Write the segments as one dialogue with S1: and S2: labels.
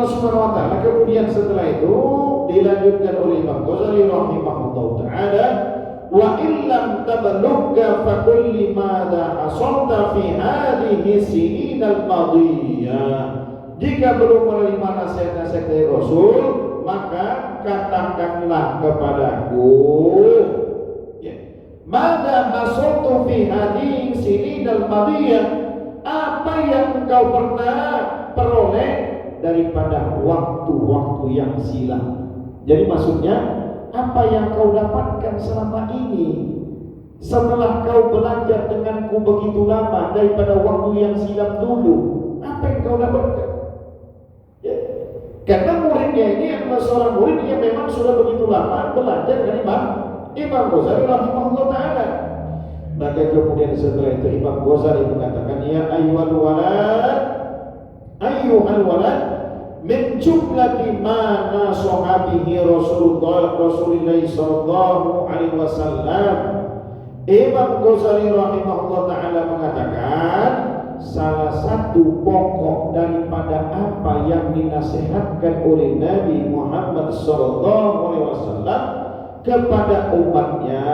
S1: Subhanahu wa taala. Kemudian setelah itu dilanjutkan oleh Imam Ghazali rahimahullah taala, wa illam tablugha fa qul limadha hasalta fi hadhihi sinin al-madiyah. Jika belum menerima nasihat-nasihat dari Rasul, maka katakanlah kepadaku, ya, madha hasaltu fi hadhihi sinin al-madiyah, apa yang engkau pernah peroleh daripada waktu-waktu yang silam. Jadi maksudnya, apa yang kau dapatkan selama ini setelah kau belajar denganku begitu lama daripada waktu yang silam dulu, apa yang kau dapatkan? Ya. Karena muridnya ini adalah seorang murid yang memang sudah begitu lama belajar dari Imam Ghazali rahimahullah ta'ala. Maka kemudian setelah itu Imam Ghazali mengatakan, ya ayyuhal walad min jumlati ma nasahabihi Rasulullah sallallahu alaihi wasallam. Imam Ghazali rahimahullah taala mengatakan, salah satu pokok daripada apa yang dinasihatkan oleh Nabi Muhammad sallallahu alaihi wasallam kepada umatnya,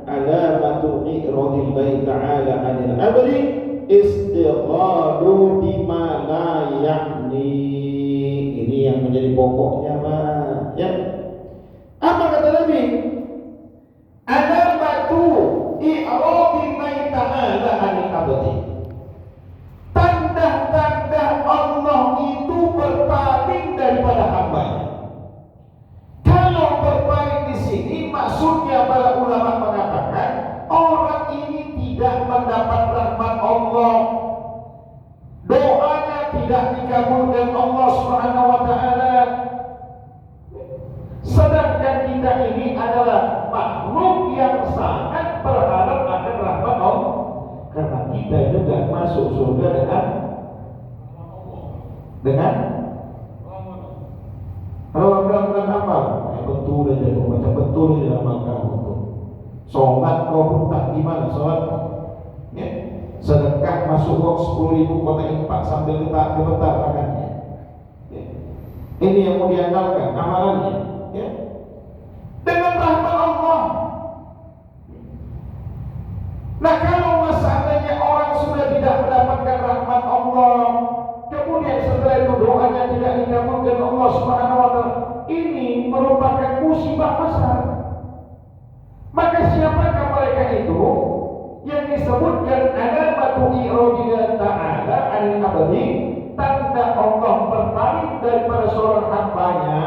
S1: alamatu i'radillahi ta'ala 'anil abdi istighalu bima la ya'ni. Ini yang menjadi pokoknya, Pak. Ya. Apa kata Nabi? Alamatu i'radillahi ta'ala 'anil abdi. Tanda-tanda Allah itu berpaling daripada hambanya. Kalau berpaling di sini maksudnya para ulama mengatakan orang ini tidak mendapat rahmat Allah, doanya tidak dikabulkan Allah Subhanahu wa taala. Sedangkan kita ini adalah makhluk yang sangat berharap akan rahmat Allah, karena kita juga masuk surga dengan dengan amal. Betul aja kau baca betul aja amal kamu tuh. Sholat kau pun tak gimana sholat, ya. Sedekah masuk box 10.000 kotak impak sambil gemetar tangannya. Ya. Ini yang mau diandalkan amalannya, ya. Dengan rahmat Allah. Nah kalau masalahnya orang sudah tidak mendapatkan rahmat Allah, kemudian setelah itu doanya tidak dikabulkan Allah Subhanahu wa taala, ini merupakan musibah besar. Maka siapakah mereka itu yang disebutkan alamatu i'radillahi ta'ala 'anil abdi, tanda Allah berpaling daripada seorang hambanya,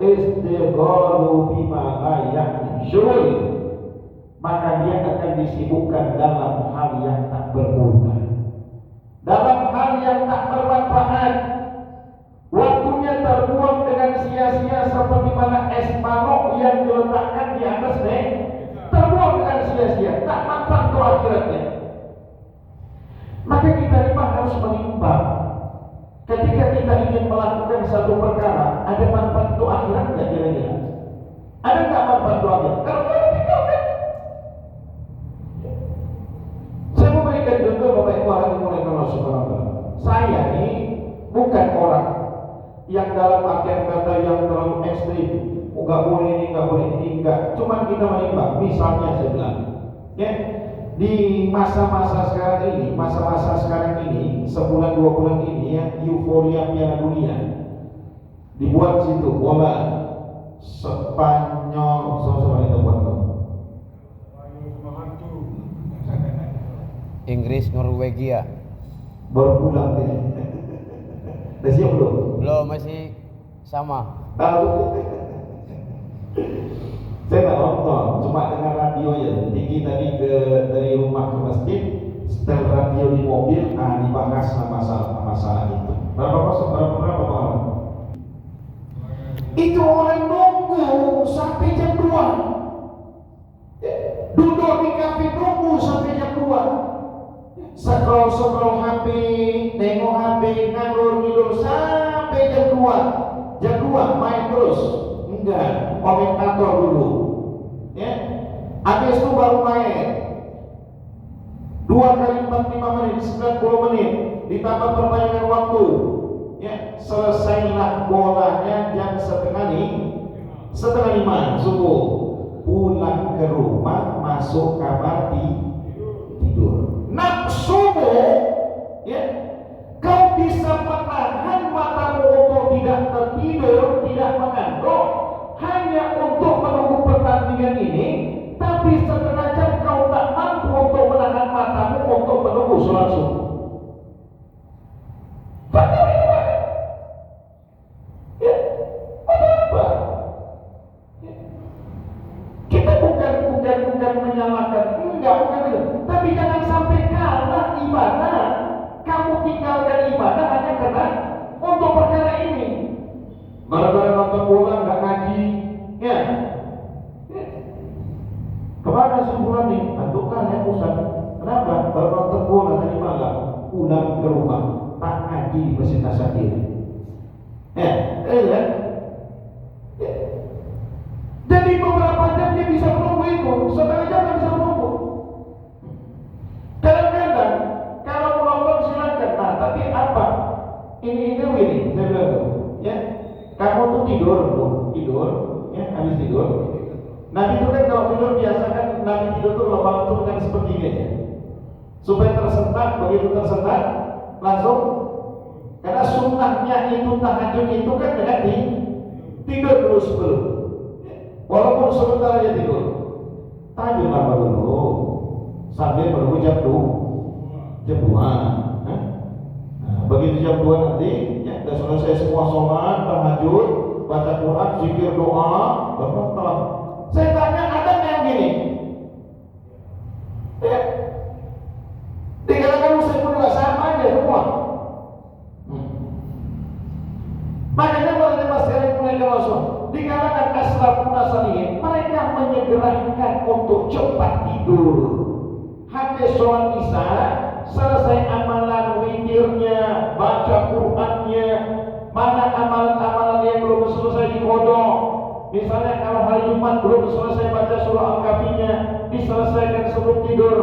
S1: istighalu bima la ya'ni, maka dia akan disibukkan dalam hal yang tak berguna, dalam hal yang tak bermanfaat. Waktunya terbuang dengan sia-sia seperti mana es manok yang diletakkan di atas terbuang dengan sia-sia, tak manfaat untuk akhiratnya. Maka kita harus menimbang. Ketika kita ingin melakukan satu perkara, ada manfaat untuk akhirat nggak kira-kira? Ada nggak manfaat untuk akhirat? Kalau tidak, tinggalkan. Saya memberikan contoh Bapak Ibu hadirin oleh Allah Subhanahu wa taala. Saya ini bukan orang yang dalam artian kata yang terlalu ekstrim, nggak boleh ini, nggak boleh ini, enggak. Cuma kita menimbang. Misalnya saya bilang, ya, di masa-masa sekarang ini, sebulan 2 bulan ini, ya, euforia Piala Dunia dibuat situ bola Spanyol, sama-sama kita buat
S2: Inggris, Norwegia.
S1: baru pulang ya. Udah siap belum?
S2: Belum, masih sama.
S1: Tahu. Saya nggak nonton, cuma dengar radio ya. Tinggi tadi dari rumah ke masjid, setel radio di mobil, dibahas masalah itu. Berapa malam? Itu orang nunggu sampai jam 2. Duduk di kafe nunggu sampai jam 2. Scroll HP, nengok HP, nganggur sampai jam 2. Jam 2 main terus. Enggak, komentator dulu. Ya. Habis itu baru main. 2 kali 45 menit, 90 menit. Ditambah perpanjangan waktu. ya selesailah bolanya jam setengah lima subuh, pulang ke rumah, masuk kamar tidur. Nak subuh, ya kau bisa menahan matamu untuk tidak tertidur, tidak mengantuk, hanya untuk menunggu pertandingan ini. Tapi setengah jam kau tak mampu untuk menahan matamu untuk menunggu sholat subuh. Ya, apa? Ya. Kita bukan menyalahkan, bukan itu. Tapi jangan sampai kalah ibadah. Kamu tinggalkan ibadah hanya karena untuk perkara ini. Gara-gara nonton bola nggak ngaji, ya. Kemana sebulan nih? Bantukan ya Ustaz. Kenapa? Baru nonton bola tadi malam, pulang ke rumah, tak ngaji di Masjid Nasadir. Ya. Jadi beberapa jam dia bisa menunggu itu, setengah jam dia bisa menunggu. Kadang-kadang kalau mau nonton silakan, nah tapi apa? Ini saya bilang tuh, ya. Kamu tuh tidur, ya habis tidur. Nabi itu kan kalau tidur biasa kan Nabi tidur tuh kalau malam tuh kan seperti ini ya, supaya tersentak, begitu tersentak langsung, karena sunnahnya itu tahajud itu kan dengan tidur dulu sebelum, walaupun sebentar aja tidur, tahajud apa dulu sambil menunggu jam 2. Nah, begitu jam 2 nanti ya sudah selesai semua sholat, tahajud, baca Quran, zikir, doa, baru telah. Saya tanya, ada yang gini? Ya. Dikatakan Muslim pun juga sama aja semua. Makanya mereka masih mulai Rasul dikatakan asrafun asalihin, mereka menyegerakan untuk cepat tidur. Habis sholat isya, selesai amalan witirnya, baca Qurannya, mana amalan-amalan yang belum selesai dikodok. Misalnya kalau hari Jumat belum selesai baca surah Al-Kahfinya, diselesaikan sebelum tidur.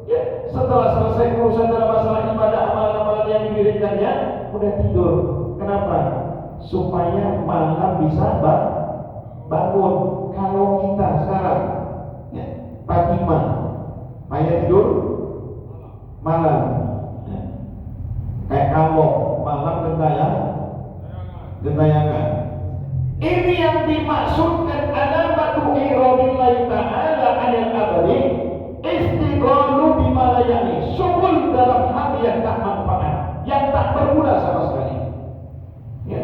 S1: Ya, setelah selesai urusan dalam masalah ibadah, amalan-amalan yang dikirimkannya, udah tidur. Kenapa? Supaya malam bisa bangun. Kalau kita sekarang, ya, pagi tidur malam, ya. Kayak kalau malam gentayangan. Ini yang dimaksudkan alamatu iradillahi ta'ala anil abadi istighalu bima la yani, syughul dalam hal yang tak manfaat, yang tak berguna sama sekali. Ya,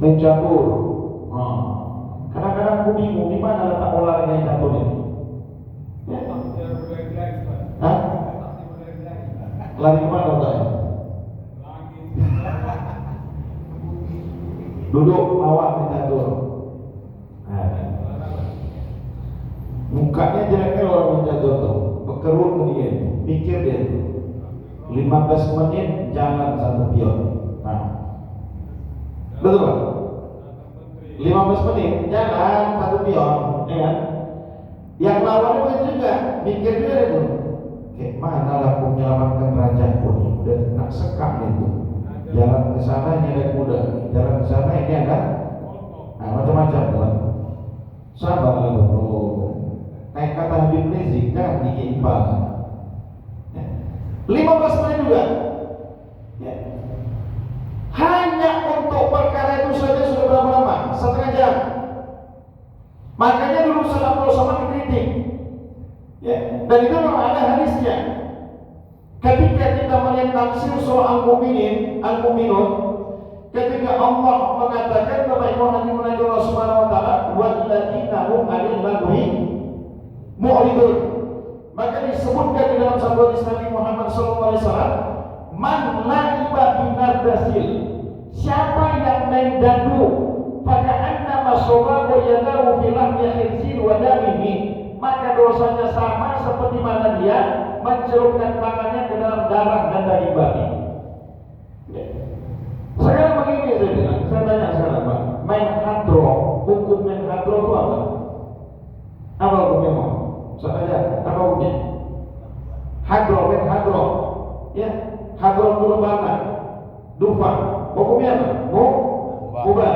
S1: mencampur. Kadang-kadang aku bingung di mana letak olahraga yang campur ini. Ya. Hah? Lari kemana otaknya? Duduk awak mencatur. Mukanya jeleknya orang mencatur tuh, berkerut kemudian, pikir dia tuh 15 menit jalan satu pion. Betul Pak? 15 menit jalan satu pion, ya kan? Yang lawan itu juga mikir juga itu, kayak mana lah aku menyelamatkan rajaku nih, udah nak sekam itu. Jalan ke sana ini ada kuda, jalan ke sana ini ada macam-macam tuan. Sabarlah dulu. Kayak kata Habib Rizik, jangan diimbang. 15 menit juga. Ya. Hanya untuk perkara itu saja sudah berapa lama? Setengah jam. Makanya dulu Salafus Saleh dikritik. Ya. Dan itu memang ada hadisnya. Ketika kita melihat tafsir surah Al-Mu'minun, ketika Allah mengatakan kebaikan Allah Subhanahu wa taala, walladzina hum 'anil lagwi mu'ridun, maka disebutkan di dalam sabda Nabi Muhammad sallallahu alaihi wasallam, man la'iba binardasil, siapa yang main dadu, maka annama sawabu yadahu fil lahmi khinzir wa damihi, maka dosanya sama seperti mana dia mencelupkan tangannya ke dalam darah dan daging babi. Sekarang begini saya bilang, saya tanya sekarang Pak, main hadro, hukum main hadro itu apa? Apa hukumnya Pak? Saya tanya, apa hukumnya? Hadro, main hadro, ya, hadro turbanan, dufa, Hukumnya apa? Mubah.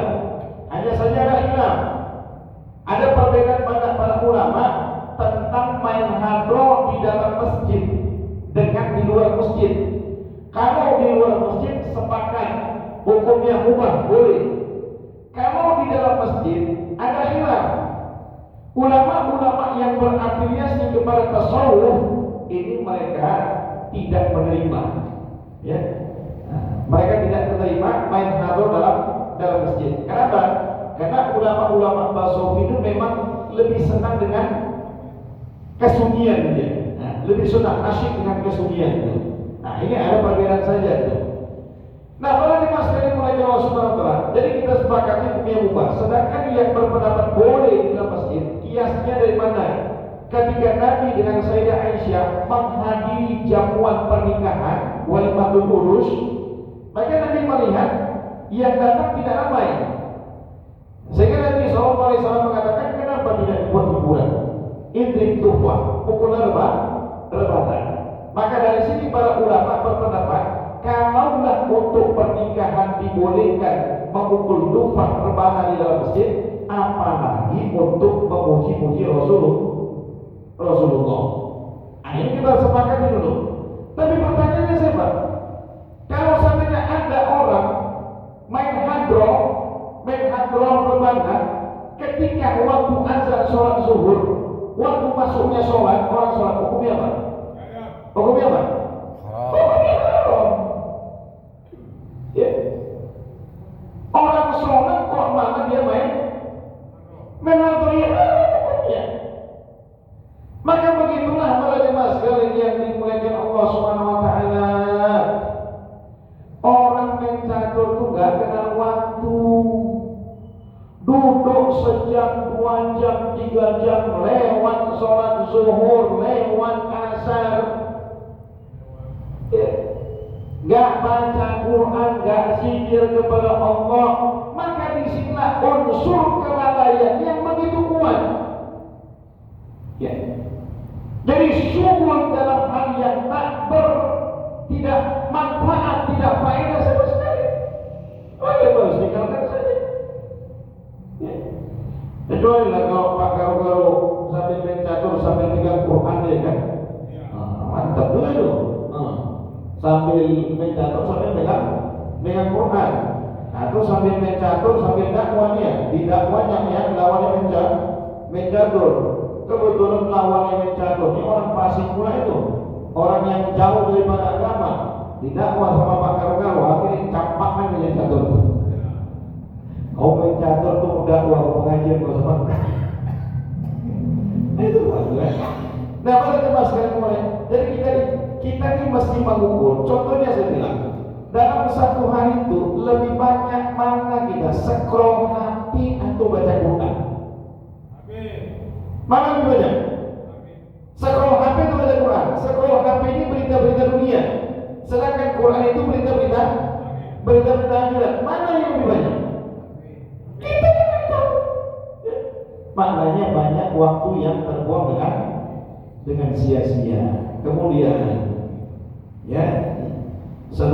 S1: Hanya saja ada khilaf. Ada perbedaan pada para ulama tentang main hadroh di dalam masjid dengan di luar masjid. Kalau di luar masjid sepakat hukumnya mubah, boleh. Kalau di dalam masjid ada khilaf. Ulama-ulama yang berafiliasi kepada tasawuf ini mereka tidak menerima, ya. Mereka tidak menerima main hadroh dalam masjid. Kenapa? Karena ulama-ulama tasawuf itu memang lebih senang dengan kesunyian dia. Lebih senang asyik dengan kesunyian itu. Nah, ini ada perbedaan saja itu. Nah, kalau dimasukkan oleh Allah Subhanahu wa taala, jadi kita sepakati hukumnya mubah. Sedangkan yang berpendapat boleh di dalam masjid, kiasnya dari mana? Ketika Nabi dengan Sayyidah Aisyah menghadiri jamuan pernikahan walimatul urus, maka Nabi melihat yang datang tidak ramai. Sehingga Nabi SAW mengatakan, kenapa tidak dibuat hiburan? Idrik tufah, pukul rebatan. Maka dari sini para ulama berpendapat, kalaulah untuk pernikahan dibolehkan memukul tufah rebana di dalam masjid, apalagi untuk memuji-muji Rasulullah. Nah, ini kita sepakati dulu. Tapi pertanyaannya siapa? Kalau seandainya ada orang main hadroh rebana ketika waktu azan sholat zuhur, waktu masuknya sholat, orang sholat hukumnya apa? Hukumnya apa? Hukumnya haram. Ya. Orang sholat kok malah dia main hadroh hukumnya. Maka begitulah para jemaah sekalian yang dimuliakan Allah Subhanahu wa taala. Orang main catur itu enggak kenal waktu. Duduk sejam, 2 jam, 3 jam, lewat sholat zuhur, lewat asar, gak baca Quran, gak zikir kepada Allah. Maka disinilah unsur kelalaian yang begitu kuat. Ya. Jadi syukur dalam hal yang tidak manfaat, tidak faedah sama sekali. Oh ya, harus dikalkan saja. Ya. Kecuali lah kalau Pak Garo-Garo sambil main catur sambil pegang Quran dia kan, mantap juga itu. Sambil main catur sambil pegang Quran. Atau sambil main catur sambil dakwahnya, di dakwahnya ya lawannya main catur. Kebetulan lawannya main catur ini orang fasik pula itu, orang yang jauh daripada agama, didakwah sama Pak Garo-Garo akhirnya campaknya main catur. Kau main catur tuh udah pengajian kau sama. Itu bagus. Nah, pada jemaah sekalian kemarin, jadi kita ini mesti mengukur. Contohnya saya bilang, dalam satu hari itu lebih banyak mana kita scroll HP atau baca Quran? Mana lebih banyak? Scroll HP atau baca Quran? Scroll HP ini berita-berita dunia, sedangkan Quran itu berita-berita akhirat. Mana yang lebih banyak? Kita tidak tahu. Maknanya banyak waktu yang terbuang dengan sia-sia. Kemudian, ya,